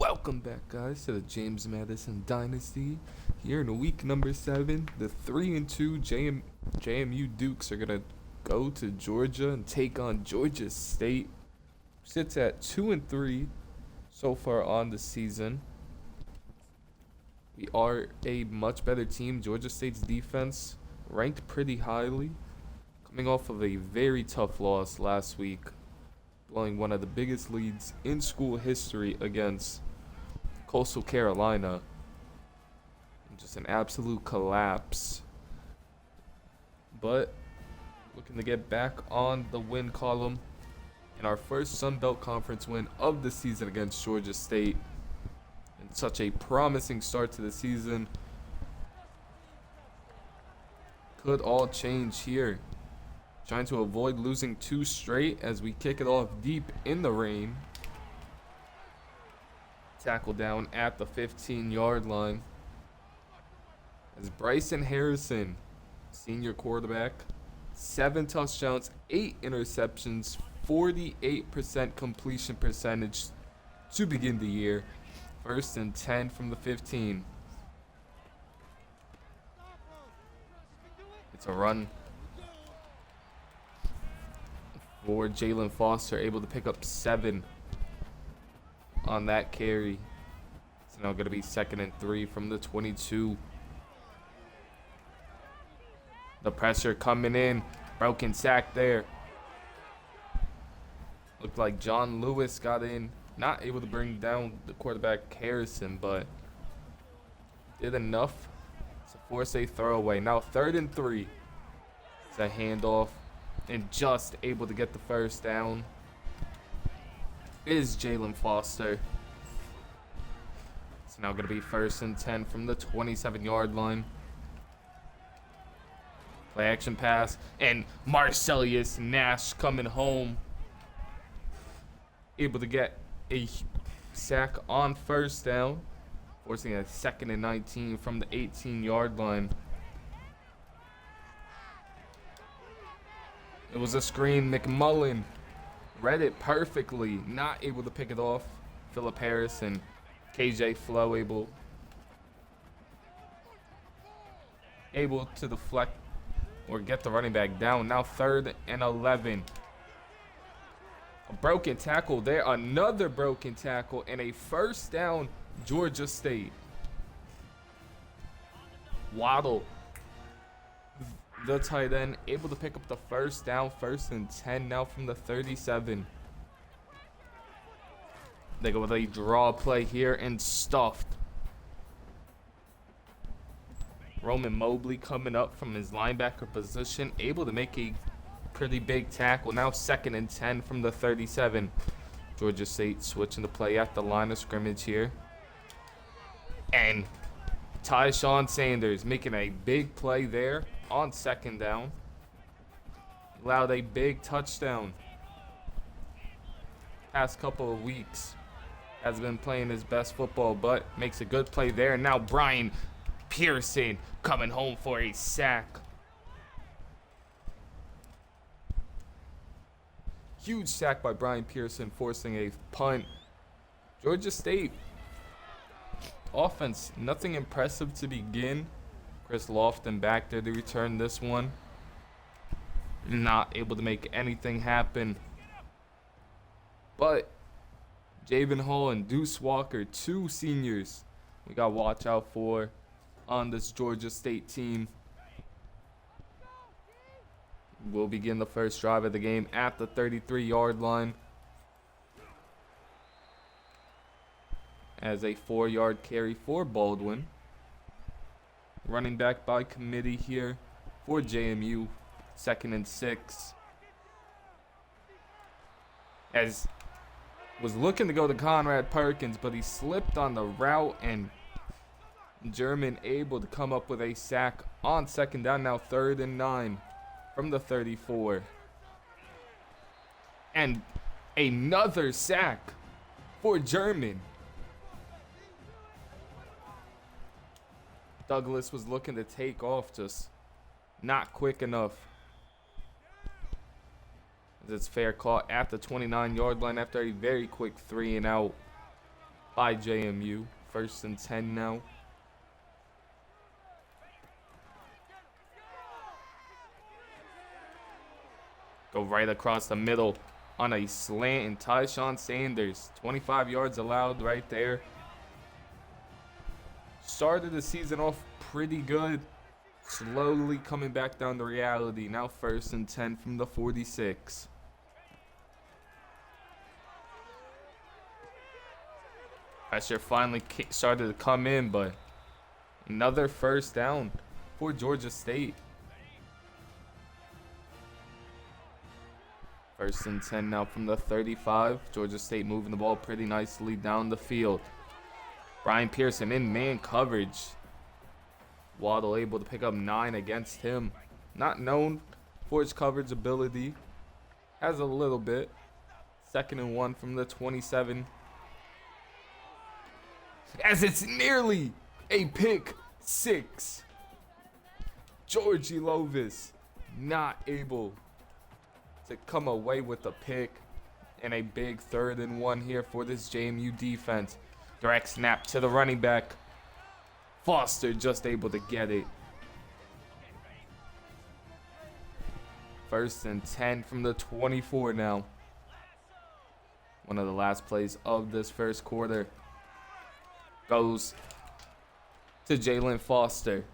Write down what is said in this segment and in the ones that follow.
Welcome back, guys, to the James Madison Dynasty. Here in week number 7, the 3-2 JMU Dukes are gonna go to Georgia and take on Georgia State. Sits at 2-3 so far on the season. We are a much better team. Georgia State's defense ranked pretty highly, coming off of a very tough loss last week, blowing one of the biggest leads in school history against Coastal Carolina. Just an absolute collapse. But looking to get back on the win column in our first Sun Belt Conference win of the season against Georgia State. And such a promising start to the season. Could all change here. Trying to avoid losing 2 straight as we kick it off deep in the rain. Tackle down at the 15-yard line. As Bryson Harrison, senior quarterback, 7 touchdowns, 8 interceptions, 48% completion percentage to begin the year. 1st and 10 from the 15. It's a run for Jalen Foster, able to pick up 7 on that carry. It's now going to be 2nd and 3 from the 22. The pressure coming in. Broken sack there. Looked like John Lewis got in. Not able to bring down the quarterback Harrison, but did enough to force a throwaway. Now 3rd and 3. It's a handoff. And just able to get the first down is Jalen Foster. It's now going to be 1st and 10 from the 27-yard line. Play action pass. And Marcellus Nash coming home. Able to get a sack on 1st down. Forcing a 2nd and 19 from the 18-yard line. It was a screen. McMullen read it perfectly. Not able to pick it off. Philip Harris and KJ Flo able to deflect or get the running back down. Now 3rd and 11. A broken tackle there. Another broken tackle and a 1st down, Georgia State. Waddle, the tight end, able to pick up the 1st down. 1st and 10 now from the 37. They go with a draw play here and stuffed. Roman Mobley coming up from his linebacker position, able to make a pretty big tackle. Now 2nd and 10 from the 37. Georgia State switching the play at the line of scrimmage here. And Tyshawn Sanders making a big play there on 2nd down. Allowed a big touchdown. Past couple of weeks has been playing his best football, but makes a good play there. And now Brian Pearson coming home for a sack. Huge sack by Brian Pearson, forcing a punt. Georgia State offense, nothing impressive to begin. Chris Lofton back there to return this one. Not able to make anything happen. But Javen Hall and Deuce Walker, 2 seniors we got to watch out for on this Georgia State team. We'll begin the first drive of the game at the 33-yard line. As a 4-yard carry for Baldwin. Running back by committee here for JMU. 2nd and 6. As was looking to go to Conrad Perkins, but he slipped on the route, and German able to come up with a sack on 2nd down. Now 3rd and 9 from the 34. And another sack for German. Douglas was looking to take off, just not quick enough. It's fair call at the 29-yard line after a very quick 3 and out. by JMU. 1st and 10 now. Go right across the middle on a slant, and Tyshawn Sanders, 25 yards allowed right there. Started the season off pretty good. Slowly coming back down to reality. Now 1st and 10 from the 46. Pressure finally started to come in, but another 1st down for Georgia State. 1st and 10 now from the 35. Georgia State moving the ball pretty nicely down the field. Brian Pearson in man coverage. Waddle able to pick up 9 against him. Not known for his coverage ability. Has a little bit. 2nd and 1 from the 27. As it's nearly a pick 6. Georgie Lovis not able to come away with a pick, and a big 3rd and 1 here for this JMU defense. Direct snap to the running back. Foster just able to get it. 1st and 10 from the 24 now. One of the last plays of this 1st quarter goes to Jalen Foster.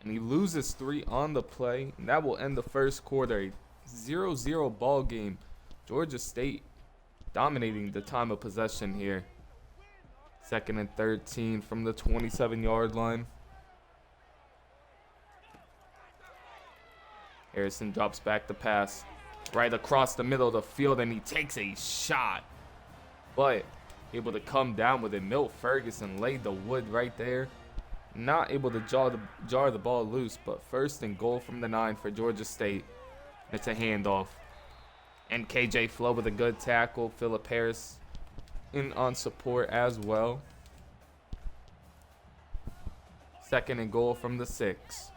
And he loses 3 on the play, and that will end the 1st quarter. A 0-0 ball game. Georgia State dominating the time of possession here. 2nd and 13 from the 27-yard line. Harrison drops back the pass right across the middle of the field, and he takes a shot, but able to come down with it. Milt Ferguson laid the wood right there. Not able to jar the ball loose, but 1st and goal from the 9 for Georgia State. It's a handoff. And KJ Flo with a good tackle. Phillip Harris in on support as well. 2nd and goal from the 6.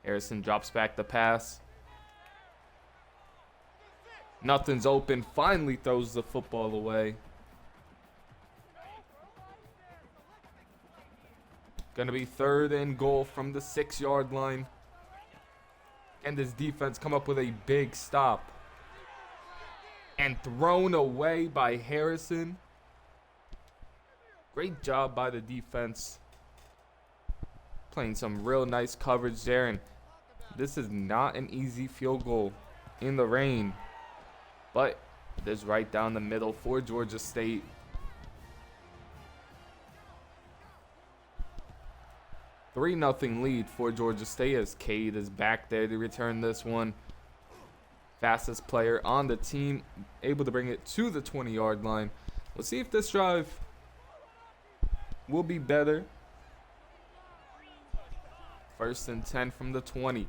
Harrison drops back the pass. Nothing's open. Finally throws the football away. Gonna be 3rd and goal from the 6-yard line. And this defense come up with a big stop. And thrown away by Harrison. Great job by the defense. Playing some real nice coverage there. And this is not an easy field goal in the rain. But it is right down the middle for Georgia State. A 3-0 lead for Georgia State as Cade is back there to return this one. Fastest player on the team, able to bring it to the 20-yard line. We'll see if this drive will be better. 1st and 10 from the 20.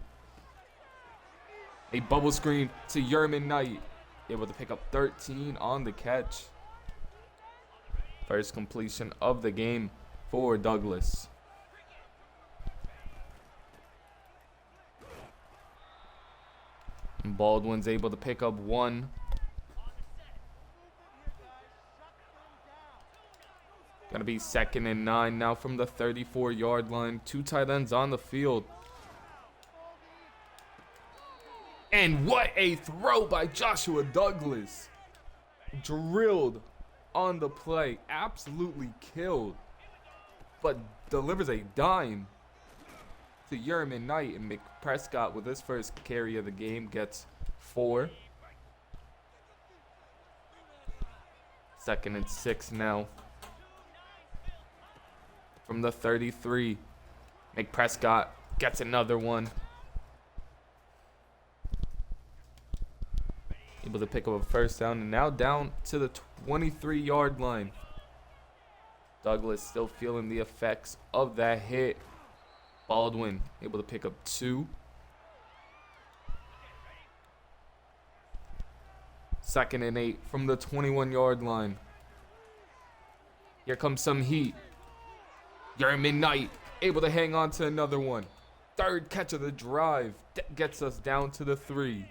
A bubble screen to Yerman Knight, able to pick up 13 on the catch. 1st completion of the game for Douglas. And Baldwin's able to pick up 1. Gonna be 2nd and 9 now from the 34-yard line. 2 tight ends on the field. And what a throw by Joshua Douglas. Drilled on the play. Absolutely killed. But delivers a dime to Yerman Knight, and McPrescott with his 1st carry of the game gets 4. 2nd and 6 now. From the 33, McPrescott gets another one. Able to pick up a 1st down, and now down to the 23-yard line. Douglas still feeling the effects of that hit. Baldwin able to pick up 2. 2nd and 8 from the 21-yard line. Here comes some heat. Yerman Knight able to hang on to another one. 3rd catch of the drive gets us down to the 3.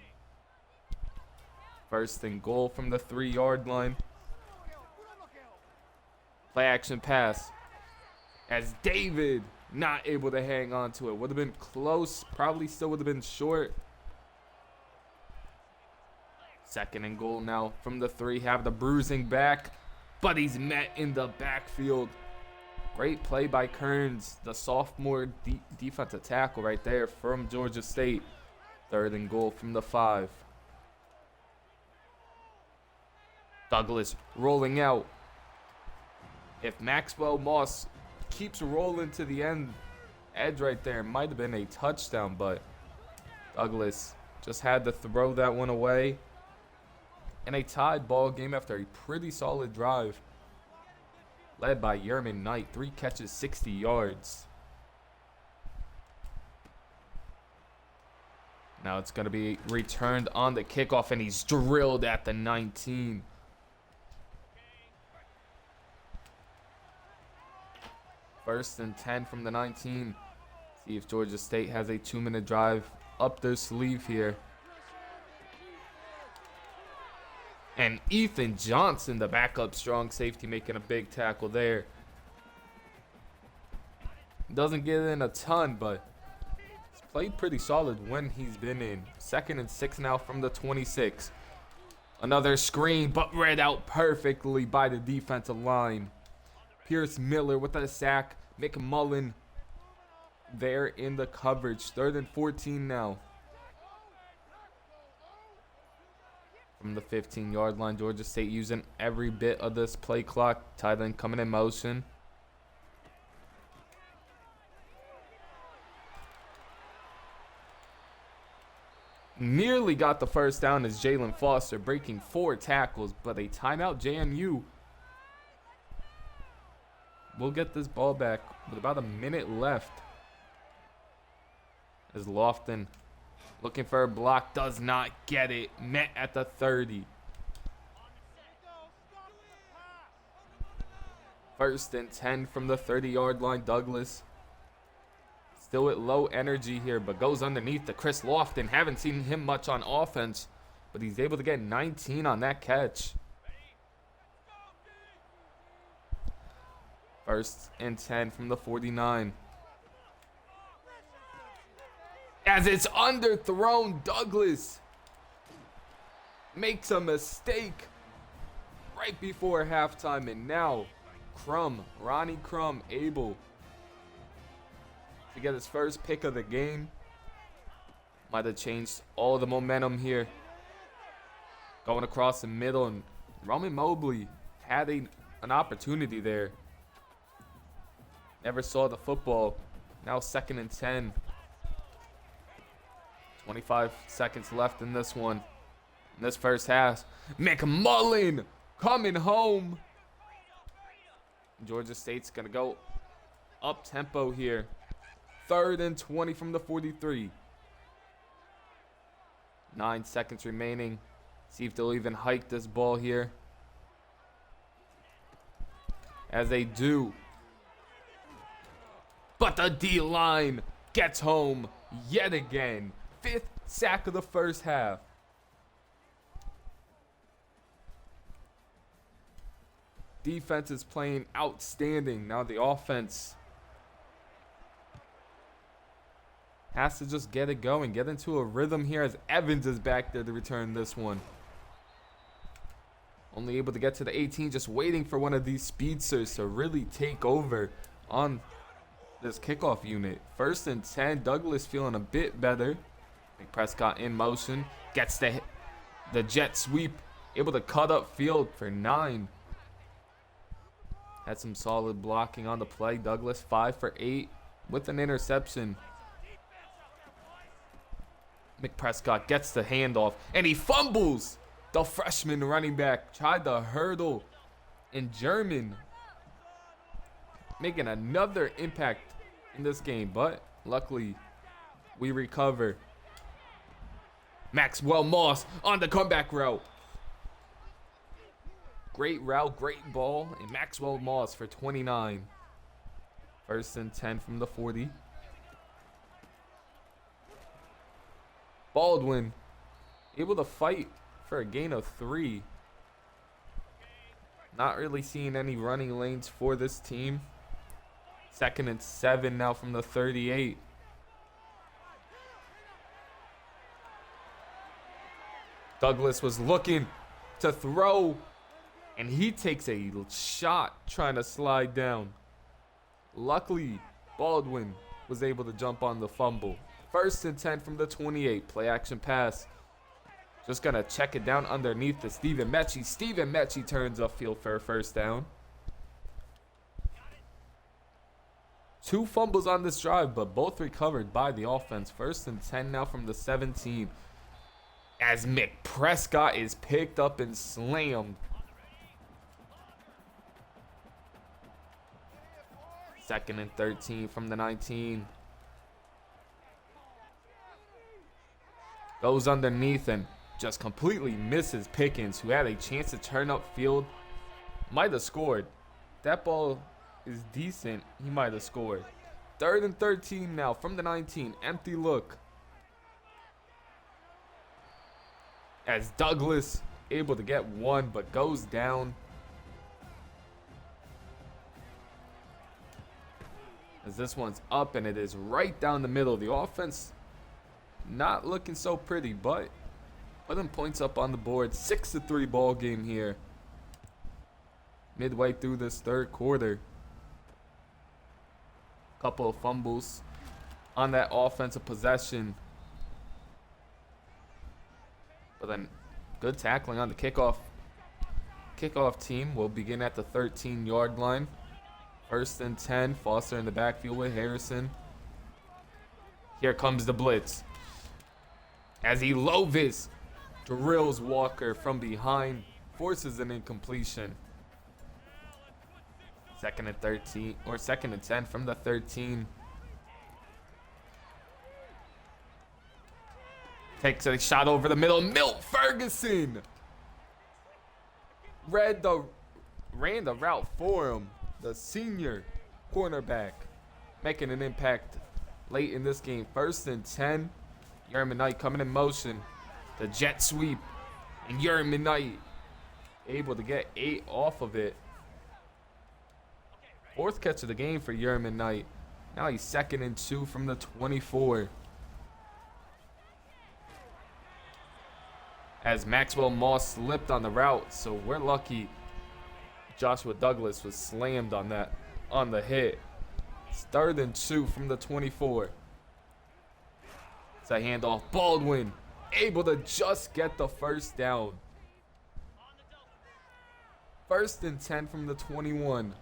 First and goal from the 3-yard line. Play action pass. As David not able to hang on to it. Would have been close. Probably still would have been short. Second and goal now from the 3. Have the bruising back. But he's met in the backfield. Great play by Kearns. The sophomore defensive tackle right there from Georgia State. Third and goal from the 5. Douglas rolling out. If Maxwell Moss keeps rolling to the end edge right there, it might have been a touchdown, but Douglas just had to throw that one away. And a tied ball game after a pretty solid drive led by Yerman Knight. 3 catches, 60 yards. Now it's going to be returned on the kickoff, and he's drilled at the 19. First and 10 from the 19. See if Georgia State has a 2-minute drive up their sleeve here. And Ethan Johnson, the backup strong safety, making a big tackle there. Doesn't get in a ton, but he's played pretty solid when he's been in. 2nd and 6 now from the 26. Another screen, but read out perfectly by the defensive line. Pierce Miller with a sack. McMullen there in the coverage. 3rd and 14 now. From the 15-yard line, Georgia State using every bit of this play clock. Tight end coming in motion. Nearly got the first down as Jalen Foster breaking 4 tackles, but a timeout. JMU will get this ball back with about a minute left. As Lofton looking for a block, does not get it. Met at the 30. First and 10 from the 30-yard line. Douglas still at low energy here, but goes underneath to Chris Lofton. Haven't seen him much on offense, but he's able to get 19 on that catch. First and 10 from the 49. As it's underthrown, Douglas makes a mistake right before halftime, and now Ronnie Crum, able to get his first pick of the game. Might have changed all the momentum here. Going across the middle, and Roman Mobley had an opportunity there. Never saw the football. Now 2nd and 10. 25 seconds left in this one. In this first half. McMullen coming home. Georgia State's going to go up tempo here. 3rd and 20 from the 43. 9 seconds remaining. See if they'll even hike this ball here. As they do. But the D-line gets home yet again. 5th sack of the first half. Defense is playing outstanding. Now the offense has to just get it going. Get into a rhythm here as Evans is back there to return this one. Only able to get to the 18. Just waiting for one of these speedsters to really take over on this kickoff unit. 1st and 10. Douglas feeling a bit better. Prescott in motion. Gets the jet sweep. Able to cut up field for 9. Had some solid blocking on the play. Douglas 5 for 8 with an interception. McPrescott gets the handoff and he fumbles. The freshman running back tried to hurdle, and German making another impact in this game, but luckily we recover. Maxwell Moss on the comeback route. Great route, great ball, and Maxwell Moss for 29. 1st and 10 from the 40. Baldwin able to fight for a gain of 3. Not really seeing any running lanes for this team. 2nd and 7 now from the 38. Douglas was looking to throw, and he takes a shot trying to slide down. Luckily, Baldwin was able to jump on the fumble. 1st and 10 from the 28. Play action pass. Just going to check it down underneath to Steven Mechie. Steven Mechie turns upfield for a 1st down. 2 fumbles on this drive, but both recovered by the offense. 1st and 10 now from the 17. As Mick Prescott is picked up and slammed. 2nd and 13 from the 19. Goes underneath and just completely misses Pickens, who had a chance to turn upfield. Might have scored. That ball is decent. He might have scored. 3rd and 13 now from the 19. Empty look. As Douglas able to get 1 but goes down. As this one's up and it is right down the middle. The offense not looking so pretty, but putting points up on the board. 6-3 ball game here. Midway through this 3rd quarter. Couple of fumbles on that offensive possession. But then good tackling on the kickoff. Kickoff team will begin at the 13-yard line. 1st and 10. Foster in the backfield with Harrison. Here comes the blitz. As Elovis drills Walker from behind. Forces an incompletion. 2nd and 13. Or 2nd and 10 from the 13. Takes a shot over the middle. Milt Ferguson ran the route for him. The senior cornerback making an impact late in this game. 1st and 10. Yerman Knight coming in motion. The jet sweep. And Yerman Knight able to get 8 off of it. 4th catch of the game for Yerman Knight. Now he's 2nd and 2 from the 24. As Maxwell Moss slipped on the route, so we're lucky Joshua Douglas was slammed on the hit. It's 3rd and 2 from the 24. It's a handoff. Baldwin able to just get the 1st down. 1st and 10 from the 21.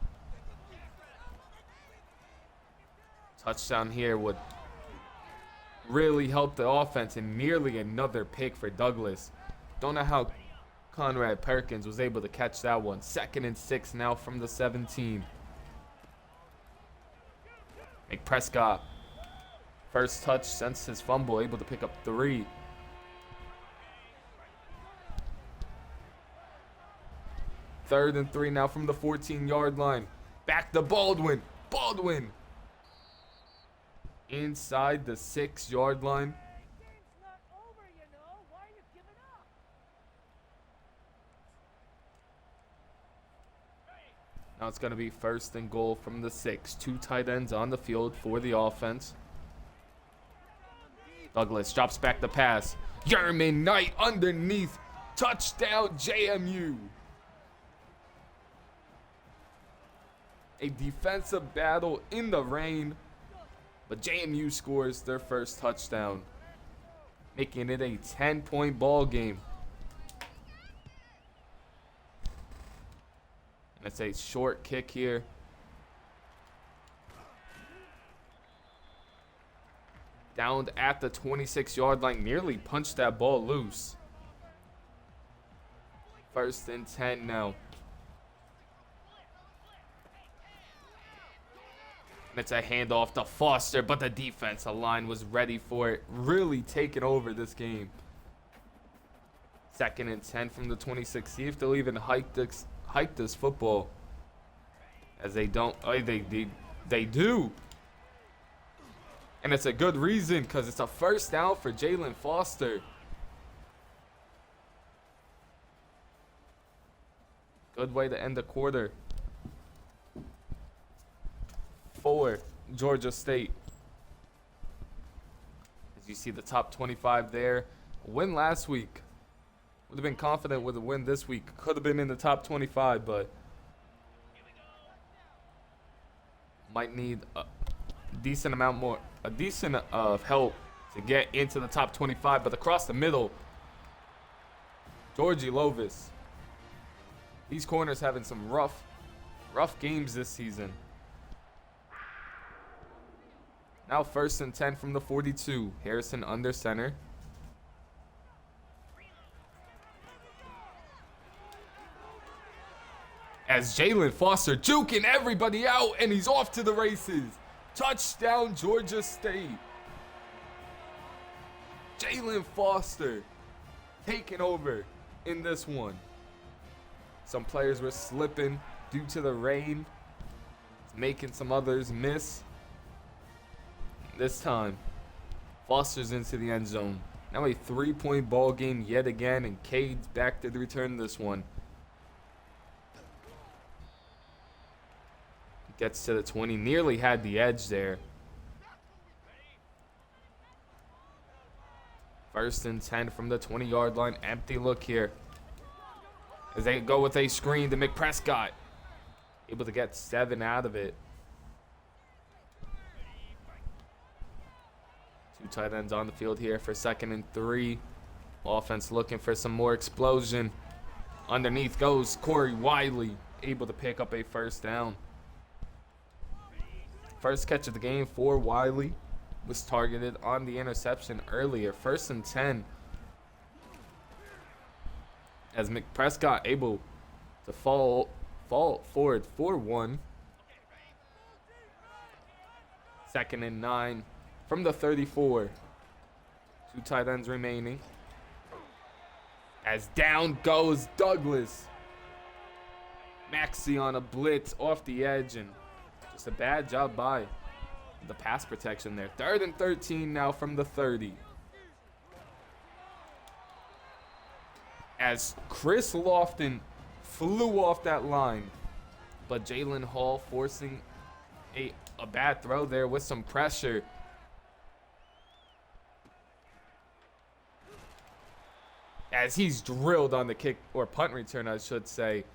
Touchdown here would really help the offense, and nearly another pick for Douglas. Don't know how Conrad Perkins was able to catch that one. 2nd and 6 now from the 17. Mick Prescott, 1st touch since his fumble, able to pick up 3. Third and 3 now from the 14-yard line. Back to Baldwin. Baldwin inside the 6-yard line. Now it's going to be 1st and goal from the 6. 2 tight ends on the field for the offense. Douglas drops back the pass. Yerman Knight underneath. Touchdown JMU. A defensive battle in the rain. But JMU scores their 1st touchdown, making it a 10-point ball game. And it's a short kick here. Down at the 26-yard line, nearly punched that ball loose. 1st and 10 now. And it's a handoff to Foster, but the defensive line was ready for it. Really taking over this game. 2nd and 10 from the 26. See if they'll even hike this football. As they don't. Oh, they do. And it's a good reason, because it's a 1st down for Jalen Foster. Good way to end the quarter for Georgia State. As you see the top 25 there. Win last week. Would have been confident with a win this week. Could have been in the top 25, but might need a decent amount more, a decent of help to get into the top 25. But across the middle, Georgie Lovis. These corners having some rough games this season. Now 1st and 10 from the 42. Harrison under center. As Jalen Foster juking everybody out, and he's off to the races. Touchdown, Georgia State. Jalen Foster taking over in this one. Some players were slipping due to the rain, making some others miss. This time, Foster's into the end zone. Now a 3-point ball game yet again, and Cade's back to return this one. Gets to the 20, nearly had the edge there. 1st and 10 from the 20-yard line. Empty look here. As they go with a screen to McPrescott. Able to get 7 out of it. 2 tight ends on the field here for 2nd and 3. Offense looking for some more explosion. Underneath goes Corey Wiley. Able to pick up a 1st down. First catch of the game for Wiley. Was targeted on the interception earlier. 1st and 10. As McPrescott able to fall forward 4-1. 2nd and 9 from the 34. 2 tight ends remaining. As down goes Douglas. Maxey on a blitz off the edge, and just a bad job by the pass protection there. 3rd and 13 now from the 30. As Chris Lofton flew off that line, but Jalen Hall forcing a bad throw there with some pressure. As he's drilled on the kick, or punt return I should say,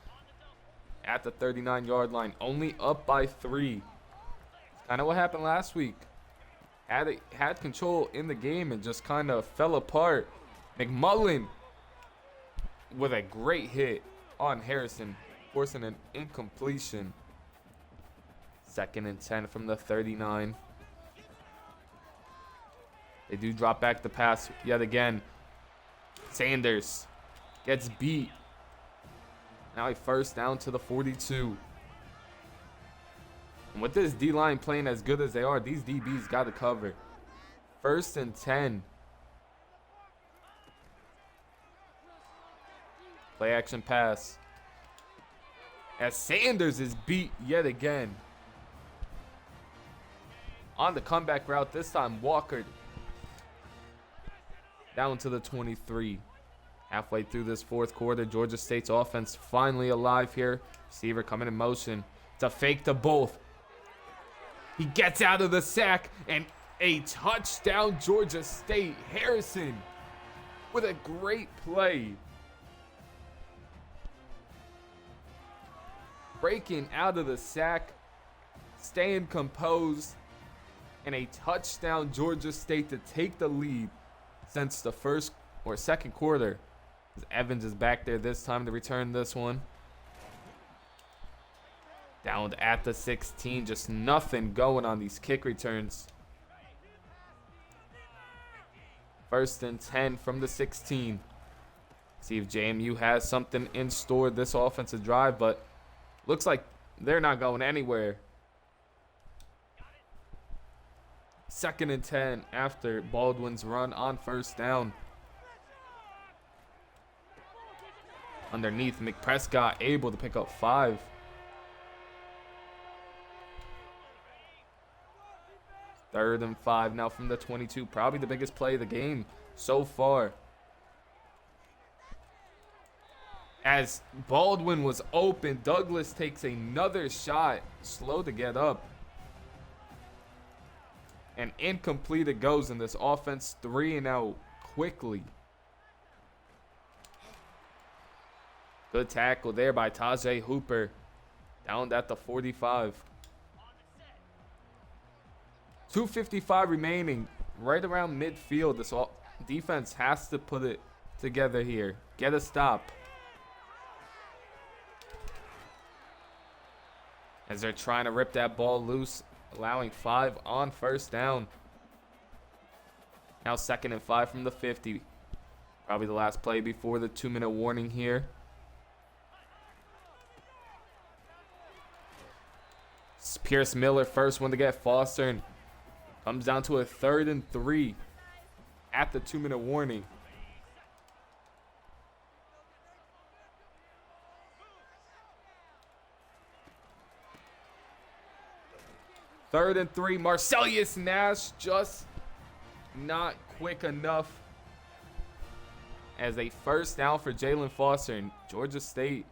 at the 39-yard line, only up by 3. Kind of what happened last week. Had control in the game and just kind of fell apart. McMullen with a great hit on Harrison, forcing an incompletion. 2nd and 10 from the 39. They do drop back the pass yet again. Sanders gets beat. Now a 1st down to the 42. And with this D-line playing as good as they are, these DBs got to cover. 1st and 10. Play action pass. As Sanders is beat yet again. On the comeback route, this time Walker down to the 23. Halfway through this 4th quarter, Georgia State's offense finally alive here. Receiver coming in motion. It's a fake to both. He gets out of the sack, and a touchdown, Georgia State. Harrison with a great play. Breaking out of the sack, staying composed, and a touchdown, Georgia State, to take the lead since the 1st or 2nd quarter. Evans is back there this time to return this one. Down at the 16, just nothing going on these kick returns. 1st and 10 from the 16. See if JMU has something in store this offensive drive, but looks like they're not going anywhere. 2nd and 10 after Baldwin's run on 1st down. Underneath, McPrescott able to pick up 5. 3rd and 5 now from the 22. Probably the biggest play of the game so far. As Baldwin was open, Douglas takes another shot, slow to get up. And incomplete it goes in this offense, 3-0 quickly. Good tackle there by Tajay Hooper, down at the 45. 2:55 remaining, right around midfield. This defense has to put it together here. Get a stop. As they're trying to rip that ball loose, allowing 5 on first down. Now 2nd and 5 from the 50. Probably the last play before the 2-minute warning here. It's Pierce Miller, first one to get Foster, and comes down to a 3rd and 3 at the 2-minute warning. Third and 3, Marcellus Nash just not quick enough. As a first down for Jalen Foster, and Georgia State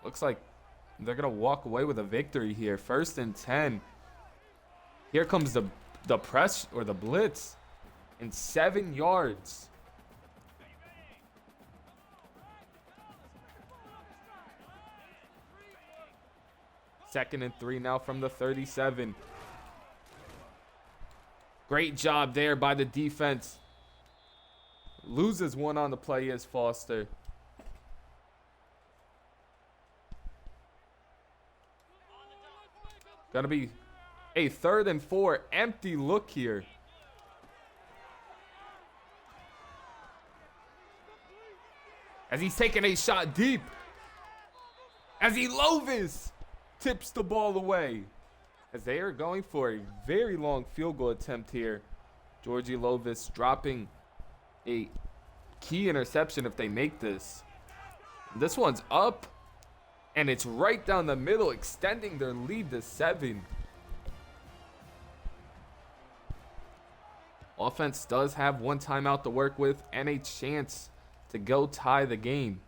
looks like they're going to walk away with a victory here. 1st and 10. Here comes the press or the blitz, and 7 yards. Second and 3 now from the 37. Great job there by the defense. Loses one on the play is Foster. Gonna be a 3rd and 4, empty look here. As he's taking a shot deep. As Lovis tips the ball away. As they are going for a very long field goal attempt here. Georgie Lovis dropping a key interception if they make this. This one's up, and it's right down the middle, extending their lead to 7. Offense does have 1 timeout to work with and a chance to go tie the game.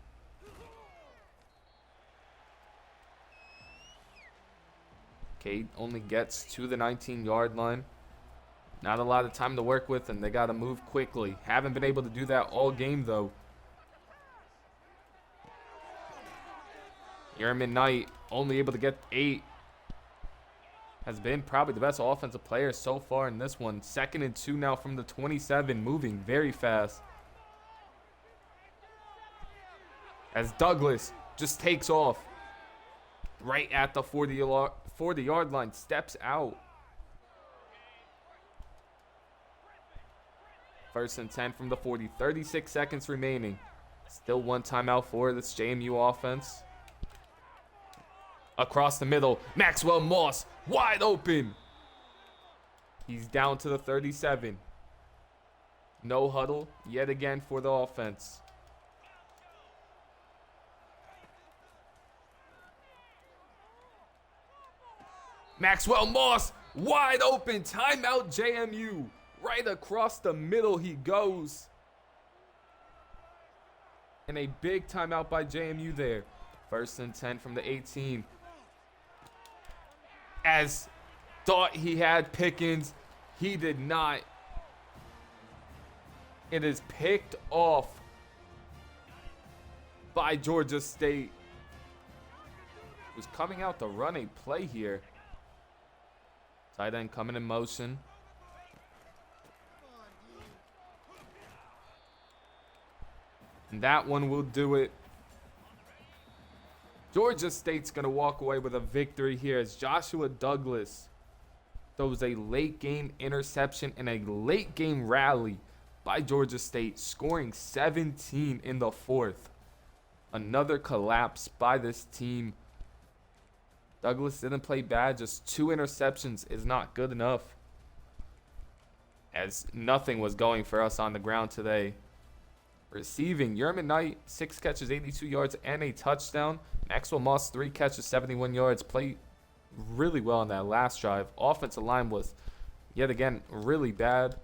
Cade only gets to the 19-yard line. Not a lot of time to work with, and they got to move quickly. Haven't been able to do that all game, though. Yerman Knight only able to get 8. Has been probably the best offensive player so far in this one. 2nd and 2 now from the 27, moving very fast. As Douglas just takes off right at the 40-yard line, steps out. 1st and 10 from the 40, 36 seconds remaining. Still 1 timeout for this JMU offense. Across the middle, Maxwell Moss, wide open. He's down to the 37. No huddle yet again for the offense. Maxwell Moss, wide open, timeout JMU. Right across the middle he goes. And a big timeout by JMU there. 1st and 10 from the 18. As thought he had Pickens, he did not. It is picked off by Georgia State. Was coming out to run a play here. Tight end coming in motion. And that one will do it. Georgia State's going to walk away with a victory here as Joshua Douglas throws a late game interception and a late game rally by Georgia State, scoring 17 in the 4th. Another collapse by this team. Douglas didn't play bad, just 2 interceptions is not good enough, as nothing was going for us on the ground today. Receiving, Yerman Knight, 6 catches, 82 yards, and a touchdown. Maxwell Moss, 3 catches, 71 yards. Played really well on that last drive. Offensive line was, yet again, really bad.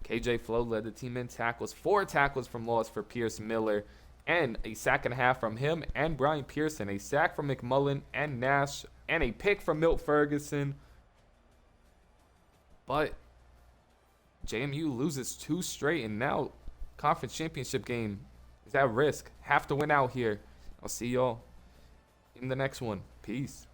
KJ Flo led the team in tackles. 4 tackles from loss for Pierce Miller. And a sack and a half from him and Brian Pearson. A sack from McMullen and Nash. And a pick from Milt Ferguson. But JMU loses 2 straight, and now conference championship game is at risk. Have to win out here. I'll see y'all in the next one. Peace.